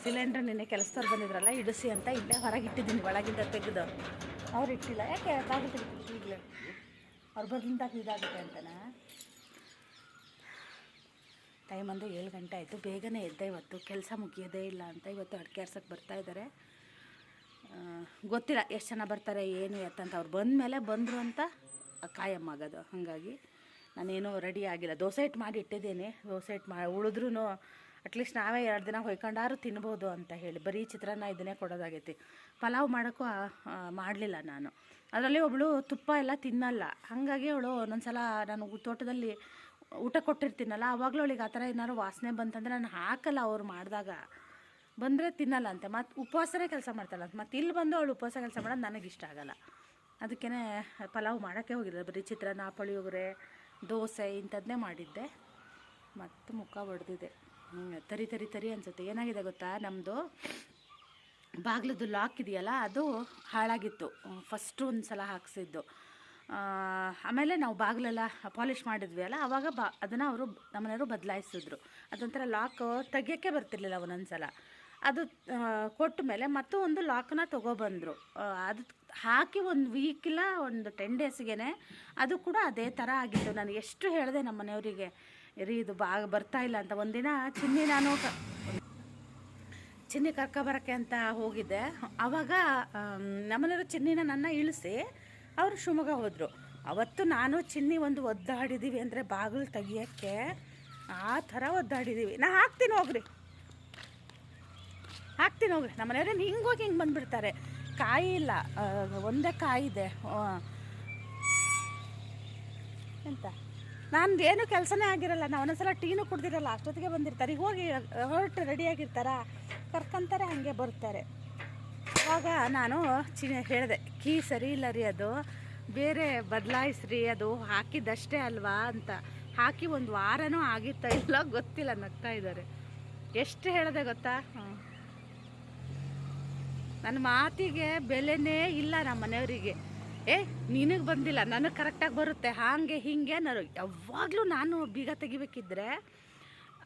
Cylinder ನಿನ್ನೆ ಕೆಲಸದವ್ರು ಬಂದಿದ್ರಲ್ಲ ಇಡಿಸಿ ಅಂತ ಇಲ್ಲೇ ಹೊರಗೆ ಇಟ್ಟಿದ್ದೀನಿ, ಒಳಗಿಂದ ತೆಗೆದು. ಅವ್ರು ಇಟ್ಟಿಲ್ಲ, ಯಾಕೆ ಬಾಗಿಲು ತೆಗಿತೀನಿ ಈಗಲೇ ಅವ್ರು ಬರ್ಲಿಂದಾಗ ಇದಾಗುತ್ತೆ ಅಂತನಾ. ಟೈಮ್ ಅಂದರೆ 7 ಗಂಟೆ ಆಯಿತು. ಬೇಗನೆ ಎದ್ದೆ, ಇವತ್ತು ಕೆಲಸ ಮುಗಿಯೋದೇ ಇಲ್ಲ ಅಂತ. ಇವತ್ತು ಅಡುಗೆ ಆರ್ಸೋಕ್ಕೆ ಬರ್ತಾಯಿದ್ದಾರೆ. ಗೊತ್ತಿಲ್ಲ ಎಷ್ಟು ಜನ ಬರ್ತಾರೆ ಏನು ಎತ್ತಂತ. ಅವ್ರು ಬಂದರು ಅಂತ ಕಾಯಮ್ಮ ಆಗೋದು. ಹಾಗಾಗಿ ನಾನೇನು ರೆಡಿ ಆಗಿಲ್ಲ. ದೋಸೆ ಹಿಟ್ಟು ಮಾಡಿ ಇಟ್ಟಿದ್ದೀನಿ. ದೋಸೆ ಹಿಟ್ಟು ಉಳಿದ್ರೂ ಅಟ್ಲೀಸ್ಟ್ ನಾವೇ 2 ದಿನ ಹೊಯ್ಕೊಂಡಾರು ತಿನ್ಬೋದು ಅಂತ ಹೇಳಿ ಬರೀ ಚಿತ್ರಾನ್ನ ಇದನ್ನೇ ಕೊಡೋದಾಗೈತಿ. ಪಲಾವ್ ಮಾಡೋಕ್ಕೂ ಮಾಡಲಿಲ್ಲ ನಾನು. ಅದರಲ್ಲಿ ಒಬ್ಬಳು ತುಪ್ಪ ಎಲ್ಲ ತಿನ್ನಲ್ಲ. ಹಾಗಾಗಿ ಅವಳು ಒಂದೊಂದ್ಸಲ ನಾನು ತೋಟದಲ್ಲಿ ಊಟ ಕೊಟ್ಟಿರ್ತೀನಲ್ಲ, ಆವಾಗಲೂ ಅವಳಿಗೆ ಆ ಥರ ಏನಾದ್ರು ವಾಸನೆ ಬಂತಂದರೆ ನಾನು ಹಾಕಲ್ಲ. ಅವ್ರು ಮಾಡಿದಾಗ ಬಂದರೆ ತಿನ್ನಲ್ಲ ಅಂತೆ, ಮತ್ತು ಉಪವಾಸನೇ ಕೆಲಸ ಮಾಡ್ತಾಳೆ ಅಂತ. ಮತ್ತು ಇಲ್ಲಿ ಬಂದು ಅವಳು ಉಪವಾಸ ಕೆಲಸ ಮಾಡೋದು ನನಗಿಷ್ಟ ಆಗಲ್ಲ. ಅದಕ್ಕೇ ಪಲಾವ್ ಮಾಡೋಕ್ಕೆ ಹೋಗಿಲ್ಲ. ಬರೀ ಚಿತ್ರಾನ್ನ, ಪುಳಿಯೋಗರೆ, ದೋಸೆ ಇಂಥದ್ದನ್ನೇ ಮಾಡಿದ್ದೆ. ಮತ್ತು ಮುಖ ಹೊಡೆದಿದೆ. ತರಿ ತರಿ ತರಿ ಅನಿಸುತ್ತೆ. ಏನಾಗಿದೆ ಗೊತ್ತಾ, ನಮ್ಮದು ಬಾಗಿಲದ್ದು ಲಾಕ್ ಇದೆಯಲ್ಲ, ಅದು ಹಾಳಾಗಿತ್ತು. ಫಸ್ಟು ಒಂದು ಸಲ ಹಾಕ್ಸಿದ್ದು. ಆಮೇಲೆ ನಾವು ಬಾಗಿಲೆಲ್ಲ ಪಾಲಿಷ್ ಮಾಡಿದ್ವಿ ಅಲ್ಲ, ಆವಾಗ ಅದನ್ನು ಅವರು ನಮ್ಮನೆಯವರು ಬದಲಾಯಿಸಿದ್ರು. ಅದೊಂಥರ ಲಾಕ್ ತೆಗಿಯೋಕ್ಕೆ ಬರ್ತಿರ್ಲಿಲ್ಲ ಒಂದೊಂದು ಸಲ. ಅದು ಕೊಟ್ಟ ಮೇಲೆ ಮತ್ತು ಒಂದು ಲಾಕನ್ನ ತೊಗೊಬಂದರು. ಅದು ಹಾಕಿ ಒಂದು ವೀಕ್ ಇಲ್ಲ ಒಂದು 10 ಡೇಸ್ಗೆ ಅದು ಕೂಡ ಅದೇ ಥರ ಆಗಿತ್ತು. ನಾನು ಎಷ್ಟು ಹೇಳಿದೆ ನಮ್ಮ ಮನೆಯವರಿಗೆ, ರೀ ಇದು ಬರ್ತಾ ಇಲ್ಲ ಅಂತ. ಒಂದಿನ ಚಿನ್ನಿ ಕರ್ಕೊಬರೋಕ್ಕೆ ಅಂತ ಹೋಗಿದ್ದೆ. ಆವಾಗ ನಮ್ಮನೆಯವರು ಚಿನ್ನಿನ ನನ್ನ ಇಳಿಸಿ ಅವರು ಶಿವಮೊಗ್ಗ ಹೋದರು. ಅವತ್ತು ನಾನು ಚಿನ್ನಿ ಒಂದು ಒದ್ದಾಡಿದ್ದೀವಿ ಅಂದರೆ ಬಾಗಿಲು ತೆಗಿಯೋಕ್ಕೆ ಆ ಥರ ಒದ್ದಾಡಿದ್ದೀವಿ. ನಾ ಹಾಕ್ತೀನಿ ಹೋಗ್ರಿ ನಮ್ಮ ಮನೆಯವ್ರೇನು ಹಿಂಗೋಗಿ ಹಿಂಗೆ ಬಂದುಬಿಡ್ತಾರೆ. ಕಾಯಿ ಇಲ್ಲ, ಒಂದೇ ಕಾಯಿ ಇದೆ ಎಂತ. ನಾನು ಏನು ಕೆಲಸನೇ ಆಗಿರಲ್ಲ. ನಾವು ಒಂದೊಂದ್ಸಲ ಟೀನು ಕುಡ್ದಿರಲ್ಲ, ಅಷ್ಟೊತ್ತಿಗೆ ಬಂದಿರ್ತಾರೆ. ಈಗ ಹೋಗಿ ಹೊರಟು ರೆಡಿಯಾಗಿರ್ತಾರ, ಕರ್ಕೊಂತಾರೆ, ಹಾಗೆ ಬರ್ತಾರೆ. ಆವಾಗ ನಾನು ಹೇಳಿದೆ, ಕೀ ಸರಿ ಇಲ್ಲ ರೀ, ಅದು ಬೇರೆ ಬದಲಾಯಿಸ್ರಿ, ಅದು ಹಾಕಿದ್ದಷ್ಟೇ ಅಲ್ವಾ ಅಂತ. ಹಾಕಿ 1 ವಾರನೂ ಆಗಿತ್ತಾ ಇಲ್ಲ ಗೊತ್ತಿಲ್ಲ, ನಗ್ತಾ ಇದ್ದಾರೆ. ಎಷ್ಟು ಹೇಳಿದೆ ಗೊತ್ತಾ. ನನ್ನ ಮಾತಿಗೆ ಬೆಲೆನೇ ಇಲ್ಲ ನಮ್ಮ ಮನೆಯವರಿಗೆ. ನಿನಗೆ ಬಂದಿಲ್ಲ, ನನಗೆ ಕರೆಕ್ಟಾಗಿ ಬರುತ್ತೆ, ಹಾಗೆ ಹೀಗೆ ಅನ್ನೋರು. ಯಾವಾಗಲೂ ನಾನು ಬೀಗ ತೆಗಿಬೇಕಿದ್ರೆ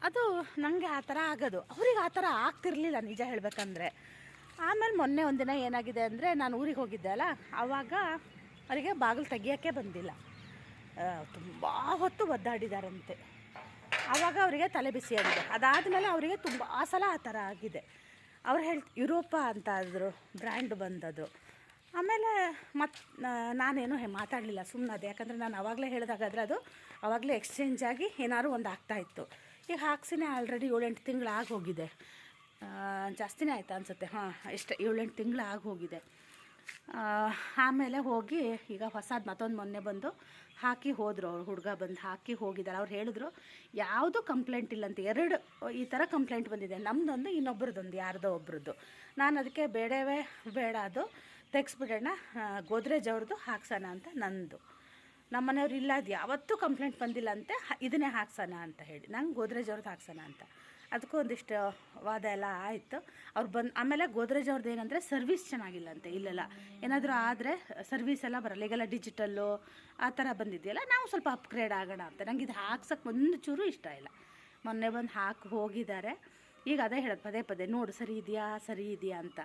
ಅದು ನನಗೆ ಆ ಥರ ಆಗೋದು. ಅವ್ರಿಗೆ ಆ ಥರ ಆಗ್ತಿರ್ಲಿಲ್ಲ ನಿಜ ಹೇಳಬೇಕಂದ್ರೆ. ಆಮೇಲೆ ಮೊನ್ನೆ ಒಂದಿನ ಏನಾಗಿದೆ ಅಂದರೆ, ನಾನು ಊರಿಗೆ ಹೋಗಿದ್ದೆ ಅಲ್ಲ, ಆವಾಗ ಅವರಿಗೆ ಬಾಗಿಲು ತೆಗಿಯೋಕ್ಕೆ ಬಂದಿಲ್ಲ. ತುಂಬ ಹೊತ್ತು ಒದ್ದಾಡಿದಾರಂತೆ. ಆವಾಗ ಅವರಿಗೆ ತಲೆ ಬಿಸಿ ಆಗಿದೆ. ಅದಾದಮೇಲೆ ಅವರಿಗೆ ತುಂಬ ಸಲ ಆ ಥರ ಆಗಿದೆ. ಅವ್ರು ಯುರೋಪ ಅಂತ ಆದರು, ಬ್ರ್ಯಾಂಡ್ ಬಂದದು. ಆಮೇಲೆ ನಾನೇನು ಮಾತಾಡಲಿಲ್ಲ, ಸುಮ್ಮನದೆ. ಯಾಕಂದರೆ ನಾನು ಆವಾಗಲೇ ಹೇಳಿದಾಗಾದರೆ ಅದು ಆವಾಗಲೇ ಎಕ್ಸ್ಚೇಂಜ್ ಆಗಿ ಏನಾದ್ರು ಒಂದು ಆಗ್ತಾಯಿತ್ತು. ಈಗ ಹಾಕ್ಸಿನೇ ಆಲ್ರೆಡಿ 7-8 ತಿಂಗಳು ಆಗೋಗಿದೆ. ಜಾಸ್ತಿನೇ ಆಯಿತಾ ಅನಿಸುತ್ತೆ. ಎಷ್ಟು 7-8 ತಿಂಗಳು ಆಗೋಗಿದೆ. ಆಮೇಲೆ ಹೋಗಿ ಈಗ ಹೊಸದು ಮತ್ತೊಂದು ಮೊನ್ನೆ ಬಂದು ಹಾಕಿ ಹೋದರು. ಅವ್ರು ಹುಡುಗ ಬಂದು ಹಾಕಿ ಹೋಗಿದ್ದಾರೆ. ಅವ್ರು ಹೇಳಿದ್ರು ಯಾವುದೂ ಕಂಪ್ಲೇಂಟ್ ಇಲ್ಲಂತೆ. 2 ಈ ಥರ ಕಂಪ್ಲೇಂಟ್ ಬಂದಿದೆ, ನಮ್ಮದೊಂದು, ಇನ್ನೊಬ್ಬರದೊಂದು, ಯಾರ್ದೋ ಒಬ್ರದ್ದು. ನಾನು ಅದಕ್ಕೆ ಬೇಡ ಅದು ತೆಗೆಸ್ಬಿಡೋಣ, ಗೋದ್ರೇಜ್ ಅವ್ರದ್ದು ಹಾಕ್ಸೋಣ ಅಂತ ನಂದು. ನಮ್ಮ ಮನೆಯವ್ರು ಇಲ್ಲ, ಅದು ಯಾವತ್ತೂ ಕಂಪ್ಲೇಂಟ್ ಬಂದಿಲ್ಲ ಅಂತೆ, ಇದನ್ನೇ ಹಾಕ್ಸೋಣ ಅಂತ ಹೇಳಿ ನಂಗೆ ಗೋದ್ರೇಜ್ ಅವ್ರದ್ದು ಹಾಕ್ಸೋಣ ಅಂತ. ಅದಕ್ಕೂ ಒಂದಿಷ್ಟು ವಾದ ಎಲ್ಲ ಆಯಿತು. ಅವ್ರು ಆಮೇಲೆ ಗೋದ್ರೇಜ್ ಅವ್ರದ್ದು ಏನಂದರೆ ಸರ್ವಿಸ್ ಚೆನ್ನಾಗಿಲ್ಲ ಅಂತೆ. ಇಲ್ಲೆಲ್ಲ ಏನಾದರೂ ಆದರೆ ಸರ್ವಿಸ್ ಎಲ್ಲ ಬರಲ್ಲ. ಈಗೆಲ್ಲ ಡಿಜಿಟಲ್ಲು ಆ ಥರ ಬಂದಿದೆಯಲ್ಲ, ನಾವು ಸ್ವಲ್ಪ ಅಪ್ಗ್ರೇಡ್ ಆಗೋಣ ಅಂತ. ನಂಗೆ ಇದು ಹಾಕ್ಸೋಕ್ಕೆ ಒಂದು ಚೂರು ಇಷ್ಟ ಇಲ್ಲ. ಮೊನ್ನೆ ಬಂದು ಹಾಕಿ ಹೋಗಿದ್ದಾರೆ. ಈಗ ಅದೇ ಹೇಳೋದು ಪದೇ ನೋಡು ಸರಿ ಇದೆಯಾ ಅಂತ.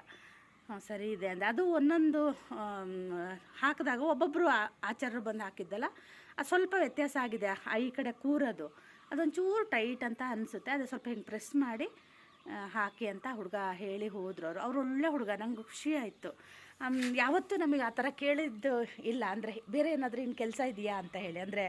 ಸರಿ ಇದೆ ಅಂದರೆ ಅದು ಒಂದೊಂದು ಹಾಕಿದಾಗ ಒಬ್ಬೊಬ್ಬರು ಆಚಾರ್ಯರು ಬಂದು ಹಾಕಿದ್ದಲ್ಲ, ಅದು ಸ್ವಲ್ಪ ವ್ಯತ್ಯಾಸ ಆಗಿದೆ. ಈ ಕಡೆ ಕೂರೋದು ಅದೊಂಚೂರು ಟೈಟ್ ಅಂತ ಅನಿಸುತ್ತೆ. ಅದು ಸ್ವಲ್ಪ ಹಿಂಗೆ ಪ್ರೆಸ್ ಮಾಡಿ ಹಾಕಿ ಅಂತ ಹುಡುಗ ಹೇಳಿ ಹೋದ್ರು. ಅವ್ರು ಒಳ್ಳೆ ಹುಡುಗ, ನಂಗೆ ಖುಷಿ ಆಯಿತು. ಯಾವತ್ತೂ ನಮಗೆ ಆ ಥರ ಕೇಳಿದ್ದು ಇಲ್ಲ. ಅಂದರೆ ಬೇರೆ ಏನಾದರೂ ಇನ್ನು ಕೆಲಸ ಇದೆಯಾ ಅಂತ ಹೇಳಿ, ಅಂದರೆ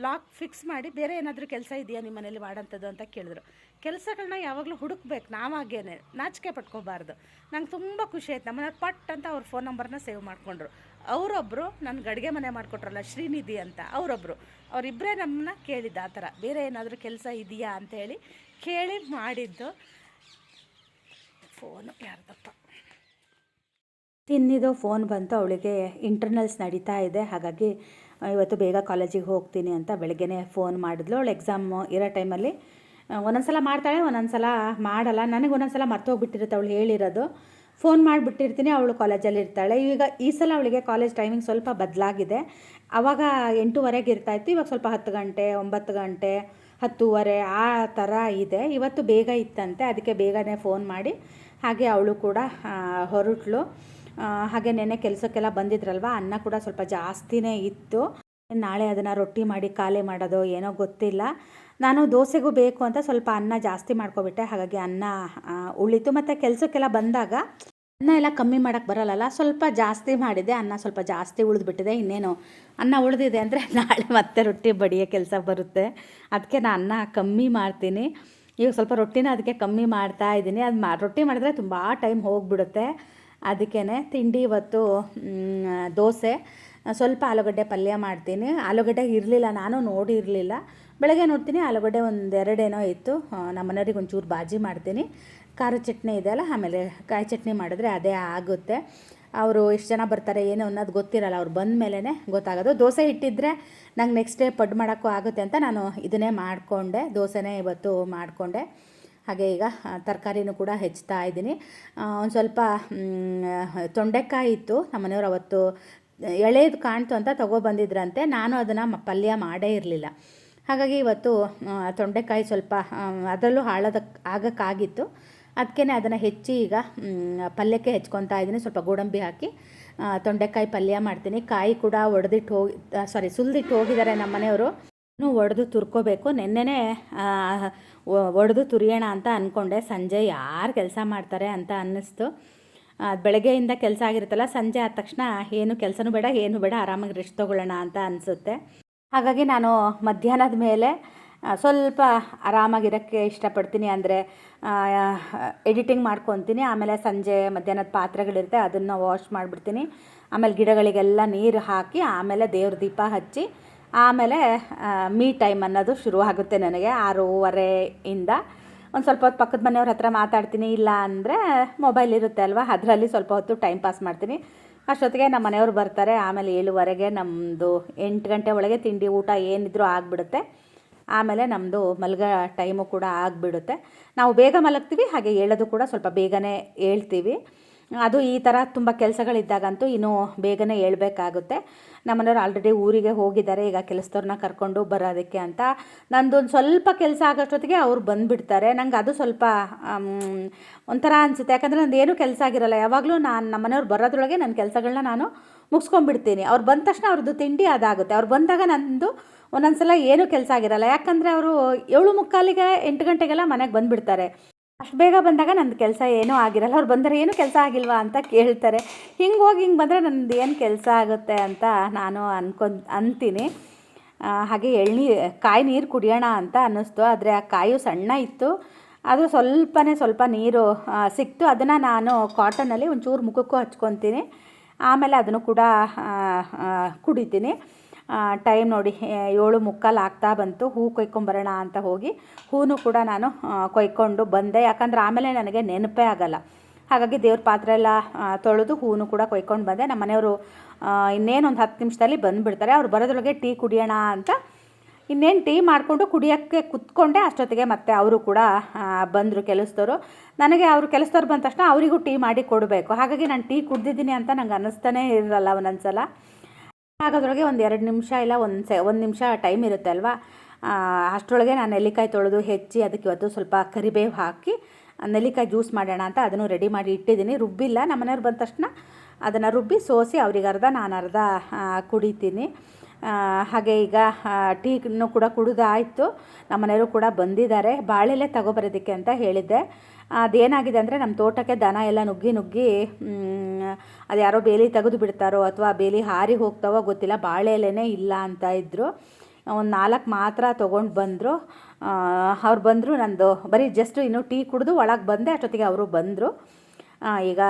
ಲಾಕ್ ಫಿಕ್ಸ್ ಮಾಡಿ ಬೇರೆ ಏನಾದರೂ ಕೆಲಸ ಇದೆಯಾ ನಿಮ್ಮ ಮನೇಲಿ ಮಾಡೋಂಥದ್ದು ಅಂತ ಕೇಳಿದ್ರು. ಕೆಲಸಗಳನ್ನ ಯಾವಾಗಲೂ ಹುಡುಕ್ಬೇಕು, ನಾವಾಗೇನೆ ನಾಚಿಕೆ ಪಟ್ಕೋಬಾರ್ದು. ನಂಗೆ ತುಂಬ ಖುಷಿ ಆಯ್ತು. ನಮ್ಮನೆಯವ್ರು ಪಟ್ ಅಂತ ಅವ್ರ ಫೋನ್ ನಂಬರ್ನ ಸೇವ್ ಮಾಡಿಕೊಂಡ್ರು. ಅವರೊಬ್ಬರು ನನಗೆ ಅಡುಗೆ ಮನೆ ಮಾಡಿಕೊಟ್ರಲ್ಲ ಶ್ರೀನಿಧಿ ಅಂತ, ಅವರಿಬ್ಬರೇ ನಮ್ಮನ್ನ ಕೇಳಿದ್ದು ಆ ಥರ ಬೇರೆ ಏನಾದರೂ ಕೆಲಸ ಇದೆಯಾ ಅಂತ ಹೇಳಿ ಕೇಳಿ ಮಾಡಿದ್ದು. ಫೋನು ಯಾರ್ದಪ್ಪ ತಿನ್ನಿದ್ದು ಫೋನ್ ಬಂತು. ಅವಳಿಗೆ ಇಂಟರ್ನಲ್ಸ್ ನಡೀತಾ ಇದೆ, ಹಾಗಾಗಿ ಇವತ್ತು ಬೇಗ ಕಾಲೇಜಿಗೆ ಹೋಗ್ತೀನಿ ಅಂತ ಬೆಳಗ್ಗೆನೇ ಫೋನ್ ಮಾಡಿದ್ಲು. ಅವಳು ಎಕ್ಸಾಮ್ ಇರೋ ಟೈಮಲ್ಲಿ ಒಂದೊಂದು ಸಲ ಮಾಡ್ತಾಳೆ, ಒಂದೊಂದು ಸಲ ಮಾಡಲ್ಲ. ನನಗೆ ಒಂದೊಂದು ಸಲ ಮರ್ತೋಗ್ಬಿಟ್ಟಿರುತ್ತೆ ಅವಳು ಹೇಳಿರೋದು. ಫೋನ್ ಮಾಡಿಬಿಟ್ಟಿರ್ತೀನಿ, ಅವಳು ಕಾಲೇಜಲ್ಲಿ ಇರ್ತಾಳೆ. ಈಗ ಈ ಸಲ ಅವಳಿಗೆ ಕಾಲೇಜ್ ಟೈಮಿಂಗ್ ಸ್ವಲ್ಪ ಬದಲಾಗಿದೆ. ಆವಾಗ 8:30ಗೆ ಇರ್ತಾಯಿತ್ತು, ಇವಾಗ ಸ್ವಲ್ಪ 10 ಗಂಟೆ 9 ಗಂಟೆ 10:30 ಆ ಥರ ಇದೆ. ಇವತ್ತು ಬೇಗ ಇತ್ತಂತೆ, ಅದಕ್ಕೆ ಬೇಗನೆ ಫೋನ್ ಮಾಡಿ ಹಾಗೆ ಅವಳು ಕೂಡ ಹೊರಟ್ಲು. ಹಾಗೆ ನೆನ್ನೆ ಕೆಲಸಕ್ಕೆಲ್ಲ ಬಂದಿದ್ರಲ್ವ, ಅನ್ನ ಕೂಡ ಸ್ವಲ್ಪ ಜಾಸ್ತಿನೇ ಇತ್ತು. ನಾಳೆ ಅದನ್ನು ರೊಟ್ಟಿ ಮಾಡಿ ಖಾಲಿ ಮಾಡೋದು ಏನೋ ಗೊತ್ತಿಲ್ಲ. ನಾನು ದೋಸೆಗೂ ಬೇಕು ಅಂತ ಸ್ವಲ್ಪ ಅನ್ನ ಜಾಸ್ತಿ ಮಾಡ್ಕೊಬಿಟ್ಟೆ, ಹಾಗಾಗಿ ಅನ್ನ ಉಳಿತು. ಮತ್ತು ಕೆಲಸಕ್ಕೆಲ್ಲ ಬಂದಾಗ ಅನ್ನ ಎಲ್ಲ ಕಮ್ಮಿ ಮಾಡೋಕ್ಕೆ ಬರಲ್ಲಲ್ಲ, ಸ್ವಲ್ಪ ಜಾಸ್ತಿ ಮಾಡಿದೆ. ಅನ್ನ ಸ್ವಲ್ಪ ಜಾಸ್ತಿ ಉಳಿದ್ಬಿಟ್ಟಿದೆ. ಇನ್ನೇನು ಅನ್ನ ಉಳಿದಿದೆ ಅಂದರೆ ನಾಳೆ ಮತ್ತೆ ರೊಟ್ಟಿ ಬಡಿಯೋ ಕೆಲಸ ಬರುತ್ತೆ. ಅದಕ್ಕೆ ನಾನು ಅನ್ನ ಕಮ್ಮಿ ಮಾಡ್ತೀನಿ. ಈಗ ಸ್ವಲ್ಪ ರೊಟ್ಟಿನ ಅದಕ್ಕೆ ಕಮ್ಮಿ ಮಾಡ್ತಾ ಇದ್ದೀನಿ. ಅದು ರೊಟ್ಟಿ ಮಾಡಿದ್ರೆ ತುಂಬ ಟೈಮ್ ಹೋಗಿಬಿಡುತ್ತೆ. ಅದಕ್ಕೇ ತಿಂಡಿ ಇವತ್ತು ದೋಸೆ, ಸ್ವಲ್ಪ ಆಲೂಗಡ್ಡೆ ಪಲ್ಯ ಮಾಡ್ತೀನಿ. ಆಲೂಗಡ್ಡೆ ಇರಲಿಲ್ಲ, ನಾನು ನೋಡಿರಲಿಲ್ಲ. ಬೆಳಗ್ಗೆ ನೋಡ್ತೀನಿ ಆಲೂಗಡ್ಡೆ 1-2 ಏನೋ ಇತ್ತು. ನಮ್ಮ ಮನೆಯವ್ರಿಗೆ ಒಂಚೂರು ಬಾಜಿ ಮಾಡ್ತೀನಿ. ಖಾರದ ಚಟ್ನಿ ಇದೆಯಲ್ಲ, ಆಮೇಲೆ ಕಾಯಿ ಚಟ್ನಿ ಮಾಡಿದ್ರೆ ಅದೇ ಆಗುತ್ತೆ. ಅವರು ಎಷ್ಟು ಜನ ಬರ್ತಾರೆ ಏನು ಅನ್ನೋದು ಗೊತ್ತಿರಲ್ಲ, ಅವ್ರು ಬಂದ ಮೇಲೇ ಗೊತ್ತಾಗೋದು. ದೋಸೆ ಹಿಟ್ಟಿದ್ರೆ ನಂಗೆ ನೆಕ್ಸ್ಟ್ ಡೇ ಪಡ್ಡು ಮಾಡೋಕ್ಕೂ ಆಗುತ್ತೆ ಅಂತ ನಾನು ಇದನ್ನೇ ಮಾಡಿಕೊಂಡೆ, ದೋಸೆನೇ ಇವತ್ತು ಮಾಡಿಕೊಂಡೆ. ಹಾಗೆ ಈಗ ತರಕಾರಿನೂ ಕೂಡ ಹೆಚ್ಚುತ್ತಾ ಇದ್ದೀನಿ. ಒಂದು ಸ್ವಲ್ಪ ತೊಂಡೆಕಾಯಿ ಇತ್ತು, ನಮ್ಮ ಮನೆಯವ್ರು ಅವತ್ತು ಎಳೆದು ಕಾಣ್ತು ಅಂತ ತೊಗೊಬಂದಿದ್ರಂತೆ. ನಾನು ಅದನ್ನು ಪಲ್ಯ ಮಾಡೇ ಇರಲಿಲ್ಲ. ಹಾಗಾಗಿ ಇವತ್ತು ತೊಂಡೆಕಾಯಿ ಸ್ವಲ್ಪ ಅದರಲ್ಲೂ ಆಗೋಕ್ಕಾಗಿತ್ತು. ಅದಕ್ಕೆ ಅದನ್ನು ಹೆಚ್ಚಿ ಈಗ ಪಲ್ಯಕ್ಕೆ ಹೆಚ್ಕೊತಾ ಇದ್ದೀನಿ. ಸ್ವಲ್ಪ ಗೋಡಂಬಿ ಹಾಕಿ ತೊಂಡೆಕಾಯಿ ಪಲ್ಯ ಮಾಡ್ತೀನಿ. ಕಾಯಿ ಕೂಡ ಸುಲಿದಿಟ್ಟು ಹೋಗಿದ್ದಾರೆ ನಮ್ಮ ಮನೆಯವರು. ಇನ್ನೂ ಒಡೆದು ತುರ್ಕೋಬೇಕು. ನೆನ್ನೆನೇ ಒಡೆದು ತುರಿಯೋಣ ಅಂತ ಅಂದ್ಕೊಂಡೆ. ಸಂಜೆ ಯಾರು ಕೆಲಸ ಮಾಡ್ತಾರೆ ಅಂತ ಅನ್ನಿಸ್ತು. ಬೆಳಗ್ಗೆಯಿಂದ ಕೆಲಸ ಆಗಿರುತ್ತಲ್ಲ, ಸಂಜೆ ಆದ ತಕ್ಷಣ ಏನು ಕೆಲಸನೂ ಬೇಡ ಏನು ಬೇಡ, ಆರಾಮಾಗಿ ರೆಸ್ಟ್ ತೊಗೊಳ್ಳೋಣ ಅಂತ ಅನಿಸುತ್ತೆ. ಹಾಗಾಗಿ ನಾನು ಮಧ್ಯಾಹ್ನದ ಮೇಲೆ ಸ್ವಲ್ಪ ಆರಾಮಾಗಿರೋಕ್ಕೆ ಇಷ್ಟಪಡ್ತೀನಿ. ಅಂದರೆ ಎಡಿಟಿಂಗ್ ಮಾಡ್ಕೊತೀನಿ. ಆಮೇಲೆ ಸಂಜೆ ಮಧ್ಯಾಹ್ನದ ಪಾತ್ರೆಗಳಿರುತ್ತೆ, ಅದನ್ನು ವಾಶ್ ಮಾಡಿಬಿಡ್ತೀನಿ. ಆಮೇಲೆ ಗಿಡಗಳಿಗೆಲ್ಲ ನೀರು ಹಾಕಿ ಆಮೇಲೆ ದೇವ್ರ ದೀಪ ಹಚ್ಚಿ ಆಮೇಲೆ ಮೀ ಟೈಮ್ ಅನ್ನೋದು ಶುರುವಾಗುತ್ತೆ ನನಗೆ 6:30ಇಂದ. ಒಂದು ಸ್ವಲ್ಪ ಹೊತ್ತು ಪಕ್ಕದ ಮನೆಯವ್ರ ಹತ್ರ ಮಾತಾಡ್ತೀನಿ, ಇಲ್ಲ ಅಂದರೆ ಮೊಬೈಲ್ ಇರುತ್ತೆ ಅಲ್ವಾ, ಅದರಲ್ಲಿ ಸ್ವಲ್ಪ ಹೊತ್ತು ಟೈಮ್ ಪಾಸ್ ಮಾಡ್ತೀನಿ. ಅಷ್ಟೊತ್ತಿಗೆ ನಮ್ಮ ಮನೆಯವ್ರು ಬರ್ತಾರೆ. ಆಮೇಲೆ 7:30ಗೆ ನಮ್ಮದು 8 ಗಂಟೆ ಒಳಗೆ ತಿಂಡಿ ಊಟ ಏನಿದ್ರೂ ಆಗಿಬಿಡುತ್ತೆ. ಆಮೇಲೆ ನಮ್ಮದು ಮಲಗೋ ಟೈಮು ಕೂಡ ಆಗಿಬಿಡುತ್ತೆ. ನಾವು ಬೇಗ ಮಲಗ್ತೀವಿ, ಹಾಗೆ ಹೇಳೋದು ಕೂಡ ಸ್ವಲ್ಪ ಬೇಗನೆ ಹೇಳ್ತೀವಿ. ಅದು ಈ ಥರ ತುಂಬ ಕೆಲಸಗಳಿದ್ದಾಗಂತೂ ಇನ್ನೂ ಬೇಗನೆ ಹೇಳ್ಬೇಕಾಗುತ್ತೆ. ನಮ್ಮನೆಯವ್ರು ಆಲ್ರೆಡಿ ಊರಿಗೆ ಹೋಗಿದ್ದಾರೆ, ಈಗ ಕೆಲಸದವ್ರನ್ನ ಕರ್ಕೊಂಡು ಬರೋದಕ್ಕೆ ಅಂತ. ನಂದೊಂದು ಸ್ವಲ್ಪ ಕೆಲಸ ಆಗೋಷ್ಟೊತ್ತಿಗೆ ಅವ್ರು ಬಂದುಬಿಡ್ತಾರೆ. ನಂಗೆ ಅದು ಸ್ವಲ್ಪ ಒಂಥರ ಅನಿಸುತ್ತೆ. ಯಾಕಂದರೆ ನಂದು ಏನೂ ಕೆಲಸ ಆಗಿರಲ್ಲ. ಯಾವಾಗಲೂ ನಮ್ಮ ಮನೆಯವ್ರು ಬರೋದ್ರೊಳಗೆ ನನ್ನ ಕೆಲಸಗಳನ್ನ ನಾನು ಮುಗಿಸ್ಕೊಂಡ್ಬಿಡ್ತೀನಿ. ಅವ್ರು ಬಂದ ತಕ್ಷಣ ಅವ್ರದ್ದು ತಿಂಡಿ ಅದಾಗುತ್ತೆ. ಅವ್ರು ಬಂದಾಗ ನಂದು ಒಂದೊಂದು ಸಲ ಏನೂ ಕೆಲಸ ಆಗಿರಲ್ಲ. ಯಾಕಂದರೆ ಅವರು 7:45ಗೆ 8 ಗಂಟೆಗೆಲ್ಲ ಮನೆಗೆ ಬಂದುಬಿಡ್ತಾರೆ. ಅಷ್ಟು ಬೇಗ ಬಂದಾಗ ನಂದು ಕೆಲಸ ಏನೂ ಆಗಿರಲ್ಲ. ಅವ್ರು ಬಂದರೆ ಏನೂ ಕೆಲಸ ಆಗಿಲ್ವಾ ಅಂತ ಕೇಳ್ತಾರೆ. ಹಿಂಗೆ ಹೋಗಿ ಹಿಂಗೆ ಬಂದರೆ ನಂದು ಏನು ಕೆಲಸ ಆಗುತ್ತೆ ಅಂತ ನಾನು ಅಂತೀನಿ. ಹಾಗೆ ಕಾಯಿ ನೀರು ಕುಡಿಯೋಣ ಅಂತ ಅನ್ನಿಸ್ತು. ಆದರೆ ಆ ಕಾಯು ಸಣ್ಣ ಇತ್ತು, ಅದು ಸ್ವಲ್ಪ ನೀರು ಸಿಕ್ತು. ಅದನ್ನು ನಾನು ಕಾಟನಲ್ಲಿ ಒಂಚೂರು ಮುಖಕ್ಕೂ ಹಚ್ಕೊತೀನಿ. ಆಮೇಲೆ ಅದನ್ನು ಕೂಡ ಕುಡಿತೀನಿ. ಟೈಮ್ ನೋಡಿ 7:45 ಆಗ್ತಾ ಬಂತು. ಹೂ ಕೊಯ್ಕೊಂಬರೋಣ ಅಂತ ಹೋಗಿ ಹೂನು ಕೂಡ ನಾನು ಕೊಯ್ಕೊಂಡು ಬಂದೆ. ಯಾಕಂದರೆ ಆಮೇಲೆ ನನಗೆ ನೆನಪೇ ಆಗಲ್ಲ. ಹಾಗಾಗಿ ದೇವ್ರ ಪಾತ್ರೆ ಎಲ್ಲ ತೊಳೆದು ಹೂನು ಕೂಡ ಕೊಯ್ಕೊಂಡು ಬಂದೆ. ನಮ್ಮ ಮನೆಯವರು ಇನ್ನೇನೊಂದು 10 ನಿಮಿಷದಲ್ಲಿ ಬಂದುಬಿಡ್ತಾರೆ. ಅವ್ರು ಬರೋದ್ರೊಳಗೆ ಟೀ ಕುಡಿಯೋಣ ಅಂತ ಇನ್ನೇನು ಟೀ ಮಾಡಿಕೊಂಡು ಕುಡಿಯೋಕ್ಕೆ ಕುತ್ಕೊಂಡೆ. ಅಷ್ಟೊತ್ತಿಗೆ ಮತ್ತೆ ಅವರು ಕೂಡ ಬಂದರು ಕೆಲಸದವರು. ನನಗೆ ಅವರು ಕೆಲಸದವ್ರು ಬಂದ ತಕ್ಷಣ ಅವರಿಗೂ ಟೀ ಮಾಡಿ ಕೊಡಬೇಕು. ಹಾಗಾಗಿ ನಾನು ಟೀ ಕುಡ್ದಿದ್ದೀನಿ ಅಂತ ನಂಗೆ ಅನ್ನಿಸ್ತಾನೇ ಇರಲ್ಲ ಒಂದೊಂದು ಸಲ. ಹಾಗಾದ್ರೊಳಗೆ ಒಂದು 2 ನಿಮಿಷ ಇಲ್ಲ 1 ನಿಮಿಷ ಟೈಮ್ ಇರುತ್ತೆ ಅಲ್ವಾ, ಅಷ್ಟರೊಳಗೆ ನಾನು ನೆಲ್ಲಿಕಾಯಿ ತೊಳೆದು ಹೆಚ್ಚಿ ಅದಕ್ಕೆ ಇವತ್ತು ಸ್ವಲ್ಪ ಕರಿಬೇವು ಹಾಕಿ ನೆಲ್ಲಿಕಾಯಿ ಜ್ಯೂಸ್ ಮಾಡೋಣ ಅಂತ ಅದನ್ನು ರೆಡಿ ಮಾಡಿ ಇಟ್ಟಿದ್ದೀನಿ. ರುಬ್ಬಿಲ್ಲ. ನಮ್ಮ ಮನೆಯವ್ರು ಬಂದ ತಕ್ಷಣ ಅದನ್ನು ರುಬ್ಬಿ ಸೋಸಿ ಅವ್ರಿಗೆ ಅರ್ಧ ನಾನು ಅರ್ಧ ಕುಡಿತೀನಿ. ಹಾಗೆ ಈಗ ಟೀನು ಕೂಡ ಕುಡಿದಾಯಿತು. ನಮ್ಮ ಮನೆಯವರು ಕೂಡ ಬಂದಿದ್ದಾರೆ. ಬಾಳೆಲೆ ತಗೊಬರೋದಕ್ಕೆ ಅಂತ ಹೇಳಿದ್ದೆ. ಅದೇನಾಗಿದೆ ಅಂದರೆ ನಮ್ಮ ತೋಟಕ್ಕೆ ದನ ಎಲ್ಲ ನುಗ್ಗಿ ಅದು ಯಾರೋ ಬೇಲಿ ತೆಗೆದು ಬಿಡ್ತಾರೋ ಅಥವಾ ಬೇಲಿ ಹಾರಿ ಹೋಗ್ತಾವೋ ಗೊತ್ತಿಲ್ಲ, ಬಾಳೆ ಎಲೆನೇ ಇಲ್ಲ ಅಂತ ಇದ್ದರು. ಒಂದು 4 ಮಾತ್ರ ತೊಗೊಂಡು ಬಂದರು. ಅವ್ರು ಬಂದರು. ನಂದು ಬರೀ ಜಸ್ಟ್ ಇನ್ನೂ ಟೀ ಕುಡಿದು ಒಳಗೆ ಬಂದೆ, ಅಷ್ಟೊತ್ತಿಗೆ ಅವರು ಬಂದರು. ಈಗ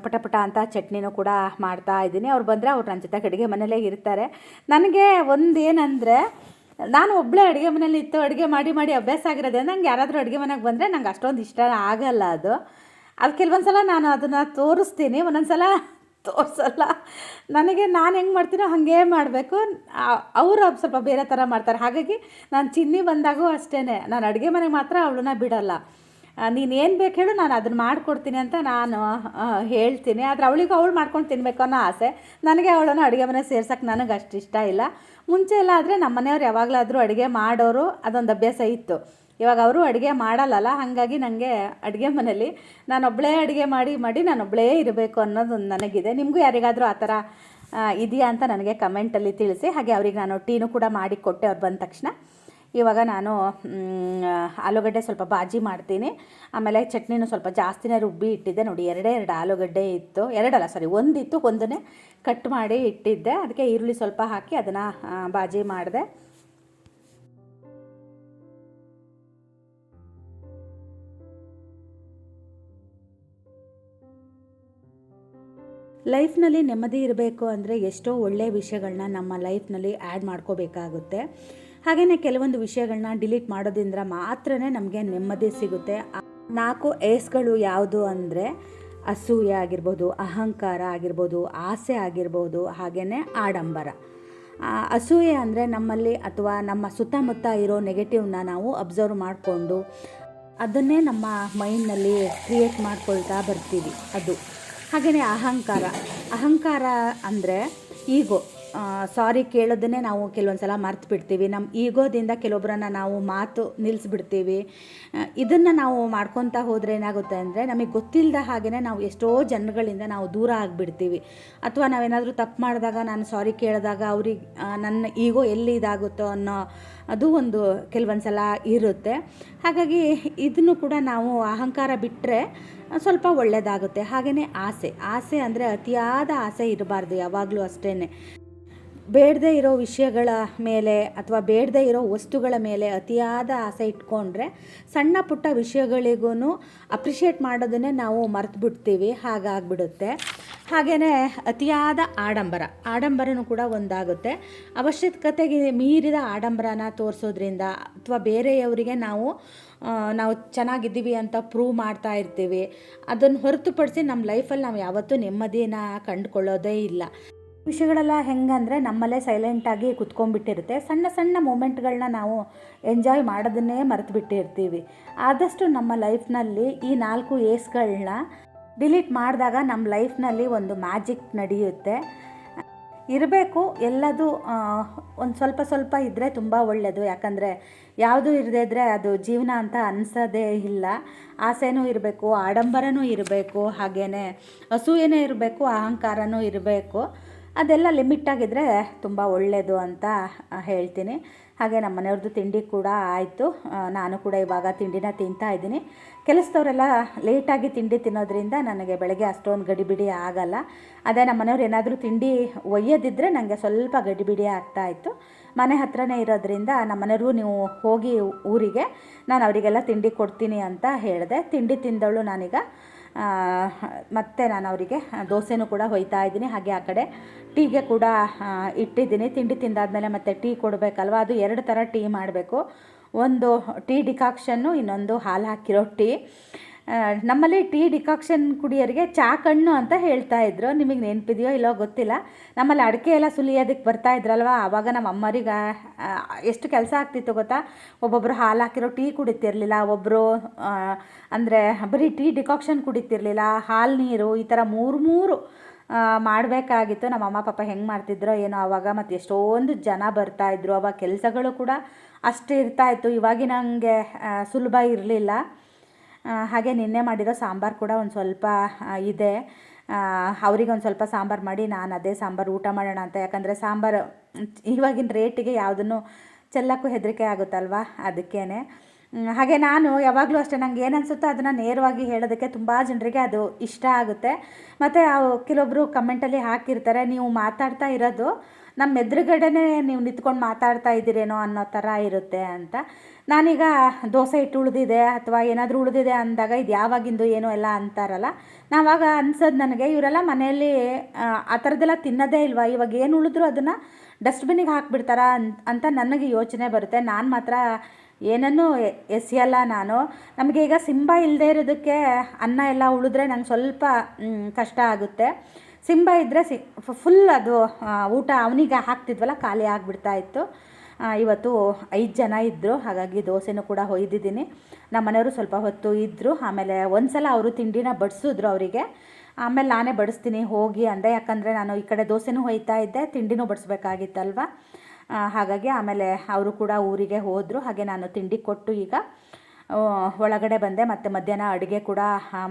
ಪಟ ಅಂತ ಚಟ್ನಿನೂ ಕೂಡ ಮಾಡ್ತಾ ಇದ್ದೀನಿ. ಅವ್ರು ಬಂದರೆ ಅವ್ರು ನನ್ನ ಜೊತೆಗೆ ಅಡುಗೆ ಮನೆಯಲ್ಲೇ ಇರ್ತಾರೆ. ನನಗೆ ಒಂದೇನೆಂದರೆ, ನಾನು ಒಬ್ಬಳೇ ಅಡುಗೆ ಮನೇಲಿ ಇತ್ತು ಅಡುಗೆ ಮಾಡಿ ಅಭ್ಯಾಸ ಆಗಿರೋದ್ರಿಂದ ನಂಗೆ ಯಾರಾದರೂ ಅಡುಗೆ ಮನೆಗೆ ಬಂದರೆ ನಂಗೆ ಅಷ್ಟೊಂದು ಇಷ್ಟ ಆಗಲ್ಲ. ಅದು ಕೆಲವೊಂದು ಸಲ ನಾನು ಅದನ್ನು ತೋರಿಸ್ತೀನಿ, ಒಂದೊಂದು ಸಲ ತೋರಿಸಲ್ಲ. ನನಗೆ ನಾನು ಹೆಂಗೆ ಮಾಡ್ತೀನೋ ಹಾಗೇ ಮಾಡಬೇಕು. ಅವರು ಸ್ವಲ್ಪ ಬೇರೆ ಥರ ಮಾಡ್ತಾರೆ. ಹಾಗಾಗಿ ನಾನು ಚಿನ್ನಿ ಬಂದಾಗೂ ಅಷ್ಟೇ, ನಾನು ಅಡುಗೆ ಮನೆಗೆ ಮಾತ್ರ ಅವಳನ್ನ ಬಿಡಲ್ಲ. ನೀನೇನು ಬೇಕು ಹೇಳು, ನಾನು ಅದನ್ನು ಮಾಡಿಕೊಡ್ತೀನಿ ಅಂತ ನಾನು ಹೇಳ್ತೀನಿ. ಆದರೆ ಅವಳಿಗೂ ಅವಳು ಮಾಡ್ಕೊಂಡು ತಿನ್ನಬೇಕು ಅನ್ನೋ ಆಸೆ. ನನಗೆ ಅವಳನ್ನು ಅಡುಗೆ ಮನೆ ಸೇರ್ಸೋಕ್ಕೆ ನನಗೆ ಅಷ್ಟು ಇಷ್ಟ ಇಲ್ಲ. ಮುಂಚೆ ಎಲ್ಲ ಆದರೆ ನಮ್ಮ ಮನೆಯವ್ರು ಯಾವಾಗಲಾದರೂ ಅಡುಗೆ ಮಾಡೋರು, ಅದೊಂದು ಅಭ್ಯಾಸ ಇತ್ತು. ಇವಾಗ ಅವರು ಅಡುಗೆ ಮಾಡಲ್ಲಲ್ಲ, ಹಾಗಾಗಿ ನನಗೆ ಅಡುಗೆ ಮನೇಲಿ ನಾನೊಬ್ಬಳೇ ಅಡುಗೆ ಮಾಡಿ ನಾನೊಬ್ಬಳೇ ಇರಬೇಕು ಅನ್ನೋದೊಂದು ನನಗಿದೆ. ನಿಮಗೂ ಯಾರಿಗಾದರೂ ಆ ಥರ ಇದೆಯಾ ಅಂತ ನನಗೆ ಕಮೆಂಟಲ್ಲಿ ತಿಳಿಸಿ. ಹಾಗೆ ಅವ್ರಿಗೆ ನಾನು ಟೀನೂ ಕೂಡ ಮಾಡಿ ಕೊಟ್ಟೆ ಅವ್ರು ಬಂದ ತಕ್ಷಣ. ಇವಾಗ ನಾನು ಆಲೂಗಡ್ಡೆ ಸ್ವಲ್ಪ ಬಾಜಿ ಮಾಡ್ತೀನಿ. ಆಮೇಲೆ ಚಟ್ನಿನೂ ಸ್ವಲ್ಪ ಜಾಸ್ತಿನೇ ರುಬ್ಬಿ ಇಟ್ಟಿದ್ದೆ. ನೋಡಿ, ಎರಡು ಆಲೂಗಡ್ಡೆ ಇತ್ತು, ಒಂದಿತ್ತು, ಒಂದನ್ನೇ ಕಟ್ ಮಾಡಿ ಇಟ್ಟಿದ್ದೆ. ಅದಕ್ಕೆ ಈರುಳ್ಳಿ ಸ್ವಲ್ಪ ಹಾಕಿ ಅದನ್ನು ಬಾಜಿ ಮಾಡಿದೆ. ಲೈಫ್ನಲ್ಲಿ ನೆಮ್ಮದಿ ಇರಬೇಕು ಅಂದರೆ ಎಷ್ಟೋ ಒಳ್ಳೆಯ ವಿಷಯಗಳನ್ನ ನಮ್ಮ ಲೈಫ್ನಲ್ಲಿ ಆ್ಯಡ್ ಮಾಡ್ಕೋಬೇಕಾಗುತ್ತೆ. ಹಾಗೆಯೇ ಕೆಲವೊಂದು ವಿಷಯಗಳನ್ನ ಡಿಲೀಟ್ ಮಾಡೋದ್ರಿಂದ ಮಾತ್ರ ನಮಗೆ ನೆಮ್ಮದಿ ಸಿಗುತ್ತೆ. 4 ಏಸ್ಗಳು ಯಾವುದು ಅಂದರೆ ಅಸೂಯೆ ಆಗಿರ್ಬೋದು, ಅಹಂಕಾರ ಆಗಿರ್ಬೋದು, ಆಸೆ ಆಗಿರ್ಬೋದು, ಹಾಗೆಯೇ ಆಡಂಬರ. ಅಸೂಯೆ ಅಂದರೆ ನಮ್ಮಲ್ಲಿ ಅಥವಾ ನಮ್ಮ ಸುತ್ತಮುತ್ತ ಇರೋ ನೆಗೆಟಿವ್ನ ನಾವು ಅಬ್ಸರ್ವ್ ಮಾಡಿಕೊಂಡು ಅದನ್ನೇ ನಮ್ಮ ಮೈಂಡ್ನಲ್ಲಿ ಕ್ರಿಯೇಟ್ ಮಾಡ್ಕೊಳ್ತಾ ಬರ್ತೀವಿ, ಅದು. ಹಾಗೆಯೇ ಅಹಂಕಾರ ಅಂದರೆ ಈಗೋ. ಸಾರಿ ಕೇಳೋದನ್ನೇ ನಾವು ಕೆಲವೊಂದು ಸಲ ಮರ್ತು ಬಿಡ್ತೀವಿ. ನಮ್ಮ ಈಗೋದಿಂದ ಕೆಲವೊಬ್ಬರನ್ನ ನಾವು ಮಾತು ನಿಲ್ಲಿಸ್ಬಿಡ್ತೀವಿ. ಇದನ್ನು ನಾವು ಮಾಡ್ಕೊತಾ ಹೋದರೆ ಏನಾಗುತ್ತೆ ಅಂದರೆ ನಮಗೆ ಗೊತ್ತಿಲ್ಲದ ಹಾಗೆಯೇ ನಾವು ಎಷ್ಟೋ ಜನಗಳಿಂದ ನಾವು ದೂರ ಆಗಿಬಿಡ್ತೀವಿ. ಅಥವಾ ನಾವೇನಾದರೂ ತಪ್ಪು ಮಾಡಿದಾಗ ನಾನು ಸಾರಿ ಕೇಳಿದಾಗ ಅವ್ರಿಗೆ ನನ್ನ ಈಗೋ ಎಲ್ಲಿ ಇದಾಗುತ್ತೋ ಅನ್ನೋ ಅದು ಒಂದು ಕೆಲವೊಂದು ಸಲ ಇರುತ್ತೆ. ಹಾಗಾಗಿ ಇದನ್ನು ಕೂಡ ನಾವು ಅಹಂಕಾರ ಬಿಟ್ಟರೆ ಸ್ವಲ್ಪ ಒಳ್ಳೆಯದಾಗುತ್ತೆ. ಹಾಗೆಯೇ ಆಸೆ ಅಂದರೆ ಅತಿಯಾದ ಆಸೆ ಇರಬಾರ್ದು ಯಾವಾಗಲೂ ಅಷ್ಟೇ. ಬೇಡದೇ ಇರೋ ವಿಷಯಗಳ ಮೇಲೆ ಅಥವಾ ಬೇಡದೇ ಇರೋ ವಸ್ತುಗಳ ಮೇಲೆ ಅತಿಯಾದ ಆಸೆ ಇಟ್ಕೊಂಡ್ರೆ ಸಣ್ಣ ಪುಟ್ಟ ವಿಷಯಗಳಿಗೂ ಅಪ್ರಿಷಿಯೇಟ್ ಮಾಡೋದನ್ನೇ ನಾವು ಮರ್ತು ಬಿಡ್ತೀವಿ, ಹಾಗಾಗ್ಬಿಡುತ್ತೆ. ಹಾಗೆಯೇ ಅತಿಯಾದ ಆಡಂಬರನೂ ಕೂಡ ಒಂದಾಗುತ್ತೆ. ಅವಶ್ಯಕತೆಗೆ ಮೀರಿದ ಆಡಂಬರನ ತೋರಿಸೋದ್ರಿಂದ ಅಥವಾ ಬೇರೆಯವರಿಗೆ ನಾವು ಚೆನ್ನಾಗಿದ್ದೀವಿ ಅಂತ ಪ್ರೂವ್ ಮಾಡ್ತಾ ಇರ್ತೀವಿ. ಅದನ್ನು ಹೊರತುಪಡಿಸಿ ನಮ್ಮ ಲೈಫಲ್ಲಿ ನಾವು ಯಾವತ್ತೂ ನೆಮ್ಮದಿನ ಕಂಡುಕೊಳ್ಳೋದೇ ಇಲ್ಲ. ವಿಷಯಗಳೆಲ್ಲ ಹೆಂಗಂದರೆ ನಮ್ಮಲ್ಲೇ ಸೈಲೆಂಟಾಗಿ ಕುತ್ಕೊಂಡ್ಬಿಟ್ಟಿರುತ್ತೆ. ಸಣ್ಣ ಸಣ್ಣ ಮೂಮೆಂಟ್ಗಳನ್ನ ನಾವು ಎಂಜಾಯ್ ಮಾಡೋದನ್ನೇ ಮರೆತು ಬಿಟ್ಟಿರ್ತೀವಿ. ಆದಷ್ಟು ನಮ್ಮ ಲೈಫ್ನಲ್ಲಿ ಈ 4 ಏಸ್ಗಳನ್ನ ಡಿಲೀಟ್ ಮಾಡಿದಾಗ ನಮ್ಮ ಲೈಫ್ನಲ್ಲಿ ಒಂದು ಮ್ಯಾಜಿಕ್ ನಡೆಯುತ್ತೆ. ಇರಬೇಕು ಎಲ್ಲದು ಒಂದು ಸ್ವಲ್ಪ ಇದ್ದರೆ ತುಂಬ ಒಳ್ಳೆಯದು. ಯಾಕಂದರೆ ಯಾವುದು ಇರದೇ ಇದ್ದರೆ ಅದು ಜೀವನ ಅಂತ ಅನಿಸೋದೇ ಇಲ್ಲ. ಆಸೆನೂ ಇರಬೇಕು, ಆಡಂಬರನೂ ಇರಬೇಕು, ಹಾಗೆಯೇ ಅಸೂಯೆನೇ ಇರಬೇಕು, ಅಹಂಕಾರನೂ ಇರಬೇಕು. ಅದೆಲ್ಲ ಲಿಮಿಟಾಗಿದ್ದರೆ ತುಂಬ ಒಳ್ಳೆಯದು ಅಂತ ಹೇಳ್ತೀನಿ. ಹಾಗೆ ನಮ್ಮ ಮನೆಯವ್ರದ್ದು ತಿಂಡಿ ಕೂಡ ಆಯಿತು. ನಾನು ಕೂಡ ಇವಾಗ ತಿಂಡಿನ ತಿಂತಾ ಇದ್ದೀನಿ. ಕೆಲಸದವರೆಲ್ಲ ಲೇಟಾಗಿ ತಿಂಡಿ ತಿನ್ನೋದ್ರಿಂದ ನನಗೆ ಬೆಳಗ್ಗೆ ಅಷ್ಟೊಂದು ಗಡಿಬಿಡಿ ಆಗಲ್ಲ. ಅದೇ ನಮ್ಮ ಮನೆಯವ್ರು ಏನಾದರೂ ತಿಂಡಿ ಒಯ್ಯೋದಿದ್ದರೆ ನನಗೆ ಸ್ವಲ್ಪ ಗಡಿಬಿಡಿ ಆಗ್ತಾಯಿತ್ತು. ಮನೆ ಹತ್ರನೇ ಇರೋದ್ರಿಂದ ನಮ್ಮ ಮನೆಯವರು ನೀವು ಹೋಗಿ ಊರಿಗೆ, ನಾನು ಅವರಿಗೆಲ್ಲ ತಿಂಡಿ ಕೊಡ್ತೀನಿ ಅಂತ ಹೇಳಿದೆ. ತಿಂಡಿ ತಿಂದವಳು ನಾನೀಗ ಮತ್ತು ನಾನು ಅವರಿಗೆ ದೋಸೆನೂ ಕೂಡ ಹೊಯ್ತಾ ಇದ್ದೀನಿ. ಹಾಗೆ ಆ ಕಡೆ ಟೀಗೆ ಕೂಡ ಇಟ್ಟಿದ್ದೀನಿ. ತಿಂಡಿ ತಿಂದಾದಮೇಲೆ ಮತ್ತೆ ಟೀ ಕೊಡಬೇಕಲ್ವ, ಅದು 2 ಥರ ಟೀ ಮಾಡಬೇಕು. ಒಂದು ಟೀ ಡಿಕಾಕ್ಷನ್ನು, ಇನ್ನೊಂದು ಹಾಲು ಹಾಕಿರೋ ಟೀ. ನಮ್ಮಲ್ಲಿ ಟೀ ಡಿಕಾಕ್ಷನ್ ಕುಡಿಯೋರಿಗೆ ಚಾ ಕಣ್ಣು ಅಂತ ಹೇಳ್ತಾಯಿದ್ರು. ನಿಮಗೆ ನೆನಪಿದೆಯೋ ಇಲ್ಲೋ ಗೊತ್ತಿಲ್ಲ. ನಮ್ಮಲ್ಲಿ ಅಡಿಕೆ ಎಲ್ಲ ಸುಲಿಯೋದಕ್ಕೆ ಬರ್ತಾಯಿದ್ರಲ್ವ, ಆವಾಗ ನಮ್ಮ ಅಮ್ಮರಿಗೆ ಎಷ್ಟು ಕೆಲಸ ಆಗ್ತಿತ್ತು ಗೊತ್ತಾ. ಒಬ್ಬೊಬ್ಬರು ಹಾಲು ಹಾಕಿರೋ ಟೀ ಕುಡಿತಿರ್ಲಿಲ್ಲ, ಒಬ್ಬರು ಅಂದರೆ ಬರೀ ಟೀ ಡಿಕಾಕ್ಷನ್ ಕುಡಿತಿರ್ಲಿಲ್ಲ, ಹಾಲು ನೀರು, ಈ ಥರ ಮೂರು ಮಾಡಬೇಕಾಗಿತ್ತು. ನಮ್ಮ ಅಮ್ಮ ಪಾಪ ಹೆಂಗೆ ಮಾಡ್ತಿದ್ರೋ ಏನೋ ಆವಾಗ. ಮತ್ತು ಎಷ್ಟೊಂದು ಜನ ಬರ್ತಾಯಿದ್ರು. ಆವಾಗ ಕೆಲಸಗಳು ಕೂಡ ಅಷ್ಟು ಇರ್ತಾಯಿತ್ತು. ಇವಾಗಿನಂಗೆ ಸುಲಭ ಇರಲಿಲ್ಲ. ಹಾಗೆ ನಿನ್ನೆ ಮಾಡಿರೋ ಸಾಂಬಾರು ಕೂಡ ಒಂದು ಸ್ವಲ್ಪ ಇದೆ. ಅವರಿಗೆ ಒಂದು ಸ್ವಲ್ಪ ಸಾಂಬಾರು ಮಾಡಿ ನಾನು ಅದೇ ಸಾಂಬಾರು ಊಟ ಮಾಡೋಣ ಅಂತ. ಯಾಕಂದರೆ ಸಾಂಬಾರು ಇವಾಗಿನ ರೇಟಿಗೆ ಯಾವುದನ್ನು ಚೆಲ್ಲಕ್ಕೂ ಹೆದರಿಕೆ ಆಗುತ್ತಲ್ವ, ಅದಕ್ಕೇ. ಹಾಗೆ ನಾನು ಯಾವಾಗಲೂ ಅಷ್ಟೇ, ನನಗೆ ಏನು ಅನಿಸುತ್ತೋ ಅದನ್ನು ನೇರವಾಗಿ ಹೇಳೋದಕ್ಕೆ ತುಂಬ ಜನರಿಗೆ ಅದು ಇಷ್ಟ ಆಗುತ್ತೆ. ಮತ್ತು ಕೆಲವೊಬ್ಬರು ಕಮೆಂಟಲ್ಲಿ ಹಾಕಿರ್ತಾರೆ, ನೀವು ಮಾತಾಡ್ತಾ ಇರೋದು ನಮ್ಮ ಎದುರುಗಡೆನೇ ನೀವು ನಿಂತ್ಕೊಂಡು ಮಾತಾಡ್ತಾ ಇದ್ದೀರೇನೋ ಅನ್ನೋ ಥರ ಇರುತ್ತೆ ಅಂತ. ನಾನೀಗ ದೋಸೆ ಹಿಟ್ಟು ಉಳಿದಿದೆ ಅಥವಾ ಏನಾದರೂ ಉಳಿದಿದೆ ಅಂದಾಗ ಇದು ಯಾವಾಗಿಂದು ಏನೋ ಎಲ್ಲ ಅಂತಾರಲ್ಲ, ನಾವಾಗ ಅನ್ಸೋದು ನನಗೆ ಇವರೆಲ್ಲ ಮನೆಯಲ್ಲಿ ಆ ಥರದ್ದೆಲ್ಲ ತಿನ್ನೋದೇ ಇಲ್ವಾ, ಇವಾಗ ಏನು ಉಳಿದ್ರು ಅದನ್ನು ಡಸ್ಟ್ಬಿನ್ನಿಗೆ ಹಾಕಿಬಿಡ್ತಾರ ಅಂತ ನನಗೆ ಯೋಚನೆ ಬರುತ್ತೆ. ನಾನು ಮಾತ್ರ ಏನನ್ನೂ ಎಸೆಯಲ್ಲ ನಾನು. ನಮಗೆ ಈಗ ಸಿಂಬ ಇಲ್ಲದೆ ಇರೋದಕ್ಕೆ ಅನ್ನ ಎಲ್ಲ ಉಳಿದ್ರೆ ನಂಗೆ ಸ್ವಲ್ಪ ಕಷ್ಟ ಆಗುತ್ತೆ. ಸಿಂಬ ಇದ್ದರೆ ಫುಲ್ ಅದು ಊಟ ಅವನಿಗೆ ಹಾಕ್ತಿದ್ವಲ್ಲ ಖಾಲಿ ಆಗಿಬಿಡ್ತಾಯಿತ್ತು. ಇವತ್ತು 5 ಜನ ಇದ್ದರು, ಹಾಗಾಗಿ ದೋಸೆನೂ ಕೂಡ ಹೊಯ್ದಿದ್ದೀನಿ. ನಮ್ಮ ಮನೆಯವರು ಸ್ವಲ್ಪ ಹೊತ್ತು ಇದ್ದರು. ಆಮೇಲೆ ಒಂದು ಸಲ ಅವರು ತಿಂಡಿನ ಬಡಿಸಿದ್ರು ಅವರಿಗೆ. ಆಮೇಲೆ ನಾನೇ ಬಡಿಸ್ತೀನಿ ಹೋಗಿ ಅಂದೆ, ಯಾಕಂದರೆ ನಾನು ಈ ಕಡೆ ದೋಸೆನೂ ಹೊಯ್ತಾ ಇದ್ದೆ, ತಿಂಡಿನೂ ಬಡಿಸ್ಬೇಕಾಗಿತ್ತಲ್ವ. ಹಾಗಾಗಿ ಆಮೇಲೆ ಅವರು ಕೂಡ ಊರಿಗೆ ಹೋದರು. ಹಾಗೆ ನಾನು ತಿಂಡಿ ಕೊಟ್ಟು ಈಗ ಒಳಗಡೆ ಬಂದೆ. ಮತ್ತು ಮಧ್ಯಾಹ್ನ ಅಡುಗೆ ಕೂಡ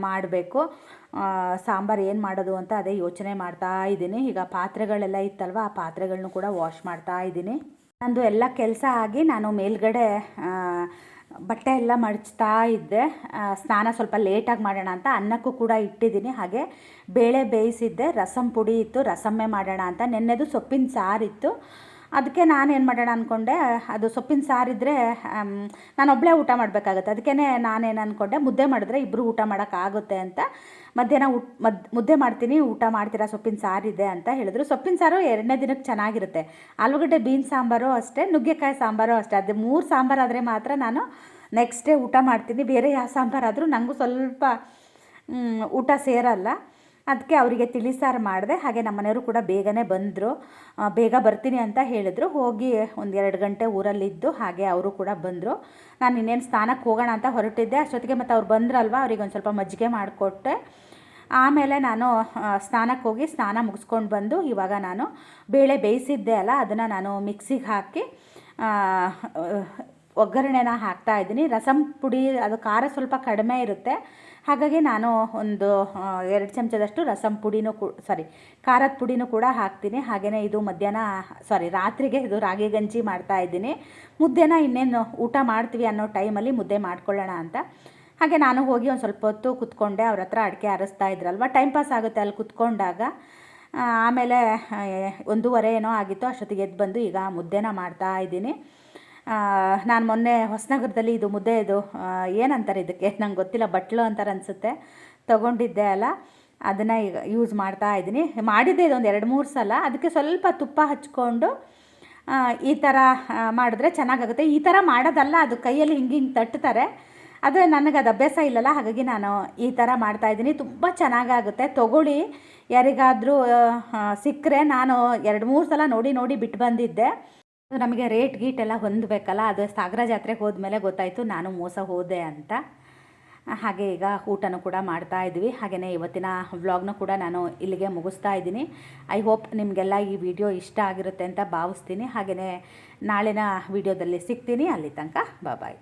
ಮಾಡಬೇಕು. ಸಾಂಬಾರು ಏನು ಮಾಡೋದು ಅಂತ ಅದೇ ಯೋಚನೆ ಮಾಡ್ತಾ ಇದ್ದೀನಿ. ಈಗ ಪಾತ್ರೆಗಳೆಲ್ಲ ಇತ್ತಲ್ವ, ಆ ಪಾತ್ರೆಗಳನ್ನೂ ಕೂಡ ವಾಶ್ ಮಾಡ್ತಾ ಇದ್ದೀನಿ. ನಂದು ಎಲ್ಲ ಕೆಲಸ ಆಗಿ ನಾನು ಮೇಲ್ಗಡೆ ಬಟ್ಟೆ ಎಲ್ಲ ಮಡಚ್ತಾ ಇದ್ದೆ. ಸ್ನಾನ ಸ್ವಲ್ಪ ಲೇಟಾಗಿ ಮಾಡೋಣ ಅಂತ ಅನ್ನಕ್ಕೂ ಕೂಡ ಇಟ್ಟಿದ್ದೀನಿ. ಹಾಗೆ ಬೇಳೆ ಬೇಯಿಸಿದ್ದೆ, ರಸಮ್ ಪುಡಿ ಇತ್ತು, ರಸಮ್ಮೆ ಮಾಡೋಣ ಅಂತ. ನೆನ್ನೆದು ಸೊಪ್ಪಿನ ಸಾರಿತ್ತು, ಅದಕ್ಕೆ ನಾನೇನು ಮಾಡೋಣ ಅಂದ್ಕೊಂಡೆ, ಅದು ಸೊಪ್ಪಿನ ಸಾರಿದ್ದರೆ ನಾನೊಬ್ಬಳೇ ಊಟ ಮಾಡಬೇಕಾಗತ್ತೆ. ಅದಕ್ಕೇ ನಾನೇನು ಅಂದ್ಕೊಂಡೆ, ಮುದ್ದೆ ಮಾಡಿದ್ರೆ ಇಬ್ಬರು ಊಟ ಮಾಡೋಕ್ಕಾಗುತ್ತೆ ಅಂತ. ಮಧ್ಯಾಹ್ನ ಮುದ್ದೆ ಮಾಡ್ತೀನಿ, ಊಟ ಮಾಡ್ತೀರಾ, ಸೊಪ್ಪಿನ ಸಾರಿದೆ ಅಂತ ಹೇಳಿದ್ರು. ಸೊಪ್ಪಿನ ಸಾರು 2ನೇ ದಿನಕ್ಕೆ ಚೆನ್ನಾಗಿರುತ್ತೆ. ಆಲೂಗಡ್ಡೆ ಬೀನ್ ಸಾಂಬಾರು ಅಷ್ಟೇ, ನುಗ್ಗೆಕಾಯಿ ಸಾಂಬಾರು ಅಷ್ಟೇ. ಅದು 3 ಸಾಂಬಾರಾದರೆ ಮಾತ್ರ ನಾನು ನೆಕ್ಸ್ಟ್ ಡೇ ಊಟ ಮಾಡ್ತೀನಿ. ಬೇರೆ ಯಾವ ಸಾಂಬಾರಾದರೂ ನನಗೂ ಸ್ವಲ್ಪ ಊಟ ಸೇರಲ್ಲ. ಅದಕ್ಕೆ ಅವರಿಗೆ ತಿಳಿಸಾರು ಮಾಡಿದೆ. ಹಾಗೆ ನಮ್ಮ ಮನೆಯವರು ಕೂಡ ಬೇಗನೆ ಬಂದರು. ಬೇಗ ಬರ್ತೀನಿ ಅಂತ ಹೇಳಿದ್ರು. ಹೋಗಿ 1-2 ಗಂಟೆ ಊರಲ್ಲಿದ್ದು ಹಾಗೆ ಅವರು ಕೂಡ ಬಂದರು. ನಾನು ಇನ್ನೇನು ಸ್ನಾನಕ್ಕೆ ಹೋಗೋಣ ಅಂತ ಹೊರಟಿದ್ದೆ. ಅಷ್ಟೊತ್ತಿಗೆ ಮತ್ತು ಅವ್ರು ಬಂದ್ರಲ್ವ, ಅವ್ರಿಗೆ ಒಂದು ಸ್ವಲ್ಪ ಮಜ್ಜಿಗೆ ಮಾಡಿಕೊಟ್ಟೆ. ಆಮೇಲೆ ನಾನು ಸ್ನಾನಕ್ಕೆ ಹೋಗಿ ಸ್ನಾನ ಮುಗಿಸ್ಕೊಂಡು ಬಂದು ಇವಾಗ ನಾನು ಬೇಳೆ ಬೇಯಿಸಿದ್ದೆ ಅಲ್ಲ, ಅದನ್ನು ನಾನು ಮಿಕ್ಸಿಗೆ ಹಾಕಿ ಒಗ್ಗರಣೆನ ಹಾಕ್ತಾಯಿದ್ದೀನಿ. ರಸಮ್ ಪುಡಿ ಅದು ಖಾರ ಸ್ವಲ್ಪ ಕಡಿಮೆ ಇರುತ್ತೆ, ಹಾಗಾಗಿ ನಾನು ಒಂದು 2 ಚಮಚದಷ್ಟು ರಸಮ್ ಪುಡಿನೂ ಖಾರದ ಪುಡಿನೂ ಕೂಡ ಹಾಕ್ತೀನಿ. ಹಾಗೆಯೇ ಇದು ರಾತ್ರಿಗೆ ಇದು ರಾಗಿ ಗಂಜಿ ಮಾಡ್ತಾಯಿದ್ದೀನಿ. ಮುದ್ದೆನ ಇನ್ನೇನು ಊಟ ಮಾಡ್ತೀವಿ ಅನ್ನೋ ಟೈಮಲ್ಲಿ ಮುದ್ದೆ ಮಾಡ್ಕೊಳ್ಳೋಣ ಅಂತ. ಹಾಗೆ ನಾನು ಹೋಗಿ ಒಂದು ಸ್ವಲ್ಪ ಹೊತ್ತು ಕುತ್ಕೊಂಡೆ. ಅವ್ರ ಹತ್ರ ಅಡಿಕೆ ಆರಿಸ್ತಾ ಇದ್ರಲ್ವ, ಟೈಮ್ ಪಾಸ್ ಆಗುತ್ತೆ ಅಲ್ಲಿ ಕುತ್ಕೊಂಡಾಗ. ಆಮೇಲೆ 1:15 ಏನೋ ಆಗಿತ್ತು. ಅಷ್ಟೊತ್ತಿಗೆ ಎದ್ದು ಬಂದು ಈಗ ಮುದ್ದೆನ ಮಾಡ್ತಾಯಿದ್ದೀನಿ. ನಾನು ಮೊನ್ನೆ ಹೊಸನಗರದಲ್ಲಿ ಇದು ಮುದ್ದೆ ಇದು ಏನಂತಾರೆ ಇದಕ್ಕೆ ನಂಗೆ ಗೊತ್ತಿಲ್ಲ, ಬಟ್ಲು ಅಂತಾರೆ ಅನಿಸುತ್ತೆ, ತೊಗೊಂಡಿದ್ದೆ ಅಲ್ಲ, ಅದನ್ನು ಈಗ ಯೂಸ್ ಮಾಡ್ತಾ ಇದ್ದೀನಿ. ಮಾಡಿದ್ದೆ ಇದೊಂದು 2-3 ಸಲ. ಅದಕ್ಕೆ ಸ್ವಲ್ಪ ತುಪ್ಪ ಹಚ್ಕೊಂಡು ಈ ಥರ ಮಾಡಿದ್ರೆ ಚೆನ್ನಾಗಾಗುತ್ತೆ. ಈ ಥರ ಮಾಡೋದಲ್ಲ, ಅದು ಕೈಯಲ್ಲಿ ಹಿಂಗೆ ತಟ್ತಾರೆ. ಆದರೆ ನನಗೆ ಅದು ಅಭ್ಯಾಸ ಇಲ್ಲಲ್ಲ, ಹಾಗಾಗಿ ನಾನು ಈ ಥರ ಮಾಡ್ತಾಯಿದ್ದೀನಿ. ತುಂಬ ಚೆನ್ನಾಗಾಗುತ್ತೆ, ತೊಗೊಳ್ಳಿ. ಯಾರಿಗಾದರೂ ಸಿಕ್ಕರೆ ನಾನು 2-3 ಸಲ ನೋಡಿ ಬಿಟ್ಟು ಬಂದಿದ್ದೆ. ನಮಗೆ ರೇಟ್ ಗೀಟ್ ಎಲ್ಲ ಹೊಂದಬೇಕಲ್ಲ, ಅದು ಸಾಗರ ಜಾತ್ರೆಗೆ ಹೋದ್ಮೇಲೆ ಗೊತ್ತಾಯಿತು ನಾನು ಮೋಸ ಹೋದೆ ಅಂತ. ಹಾಗೆ ಈಗ ಊಟನೂ ಕೂಡ ಮಾಡ್ತಾ ಇದ್ವಿ. ಹಾಗೆಯೇ ಇವತ್ತಿನ ವ್ಲಾಗ್ನೂ ಕೂಡ ನಾನು ಇಲ್ಲಿಗೆ ಮುಗಿಸ್ತಾ ಇದ್ದೀನಿ. ಐ ಹೋಪ್ ನಿಮಗೆಲ್ಲ ಈ ವಿಡಿಯೋ ಇಷ್ಟ ಆಗಿರುತ್ತೆ ಅಂತ ಭಾವಿಸ್ತೀನಿ. ಹಾಗೆಯೇ ನಾಳಿನ ವಿಡಿಯೋದಲ್ಲಿ ಸಿಗ್ತೀನಿ. ಅಲ್ಲಿ ತನಕ ಬಾಯ್.